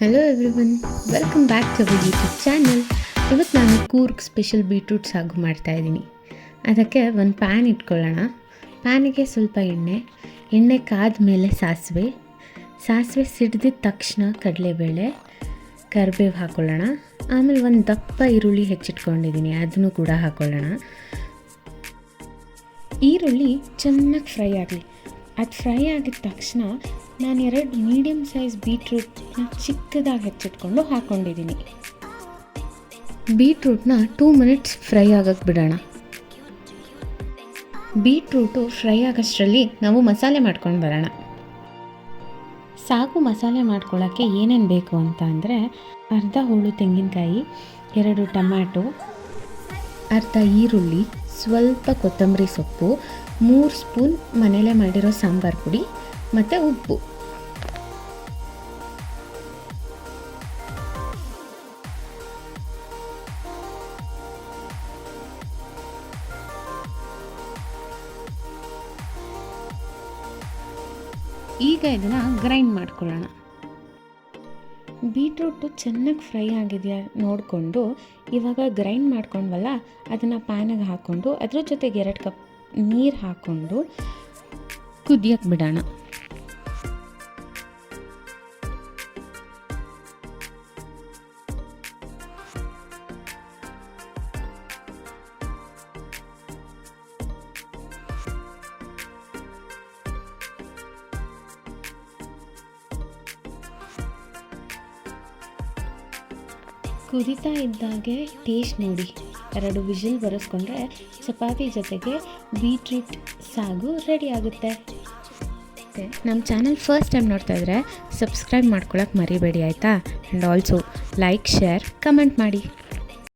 Hello everyone, welcome back to our YouTube channel. ಇವತ್ತು ನಾನು Coorg special beetroot ಸಾಗು ಮಾಡ್ತಾಯಿದ್ದೀನಿ. ಅದಕ್ಕೆ ಒಂದು ಪ್ಯಾನ್ ಇಟ್ಕೊಳ್ಳೋಣ. ಪ್ಯಾನಿಗೆ ಸ್ವಲ್ಪ ಎಣ್ಣೆ ಕಾದ ಮೇಲೆ ಸಾಸಿವೆ ಸಿಡಿದಿದ ತಕ್ಷಣ ಕಡಲೆಬೇಳೆ, ಕರಿಬೇವು ಹಾಕ್ಕೊಳ್ಳೋಣ. ಆಮೇಲೆ ಒಂದು ದಪ್ಪ ಈರುಳ್ಳಿ ಹೆಚ್ಚಿಟ್ಕೊಂಡಿದ್ದೀನಿ, ಅದನ್ನು ಕೂಡ ಹಾಕ್ಕೊಳ್ಳೋಣ. ಈರುಳ್ಳಿ ಚೆನ್ನಾಗಿ ಫ್ರೈ ಆಗಲಿ. ಅದು ಫ್ರೈ ಆಗಿದ ತಕ್ಷಣ ನಾನು 2 ಮೀಡಿಯಮ್ ಸೈಜ್ ಬೀಟ್ರೂಟ್ನ ಚಿಕ್ಕದಾಗಿ ಹೆಚ್ಚಿಟ್ಕೊಂಡು ಹಾಕ್ಕೊಂಡಿದ್ದೀನಿ. ಬೀಟ್ರೂಟ್ನ 2 ಮಿನಿಟ್ಸ್ ಫ್ರೈ ಆಗಕ್ಕೆ ಬಿಡೋಣ. ಬೀಟ್ರೂಟು ಫ್ರೈ ಆಗೋಷ್ಟರಲ್ಲಿ ನಾವು ಮಸಾಲೆ ಮಾಡ್ಕೊಂಡು ಬರೋಣ. ಸಾಗು ಮಸಾಲೆ ಮಾಡ್ಕೊಳ್ಳೋಕ್ಕೆ ಏನೇನು ಬೇಕು ಅಂತ ಅಂದರೆ ಅರ್ಧ ಹೋಳು ತೆಂಗಿನಕಾಯಿ, 2 ಟೊಮ್ಯಾಟೊ, ಅರ್ಧ ಈರುಳ್ಳಿ, ಸ್ವಲ್ಪ ಕೊತ್ತಂಬರಿ ಸೊಪ್ಪು, 3 ಸ್ಪೂನ್ ಮನೇಲೇ ಮಾಡಿರೋ ಸಾಂಬಾರು ಪುಡಿ ಮತ್ತು ಉಪ್ಪು. ಈಗ ಇದನ್ನು ಗ್ರೈಂಡ್ ಮಾಡ್ಕೊಳ್ಳೋಣ. ಬೀಟ್ರೂಟು ಚೆನ್ನಾಗಿ ಫ್ರೈ ಆಗಿದೆಯಾ ನೋಡಿಕೊಂಡು ಇವಾಗ ಗ್ರೈಂಡ್ ಮಾಡ್ಕೊಂಡ್ವಲ್ಲ ಅದನ್ನು ಪ್ಯಾನಿಗೆ ಹಾಕ್ಕೊಂಡು ಅದ್ರ ಜೊತೆಗೆ 2 ಕಪ್ ನೀರು ಹಾಕ್ಕೊಂಡು ಕುದಿಯಕ್ಕೆ ಬಿಡೋಣ. ಕುದಿತಾ ಇದ್ದಾಗೆ ಟೇಸ್ಟ್ ನೋಡಿ. 2 ವಿಷಲ್ ಬರೆಸ್ಕೊಂಡ್ರೆ ಚಪಾತಿ ಜೊತೆಗೆ ಬೀಟ್ರೂಟ್ ಸಾಗು ರೆಡಿ ಆಗುತ್ತೆ. ನಮ್ಮ ಚಾನಲ್ ಫಸ್ಟ್ ಟೈಮ್ ನೋಡ್ತಾ ಇದ್ದರೆ ಸಬ್ಸ್ಕ್ರೈಬ್ ಮಾಡ್ಕೊಳಕ್ಕೆ ಮರಿಬೇಡಿ ಆಯಿತಾ. And also like, share, comment ಮಾಡಿ.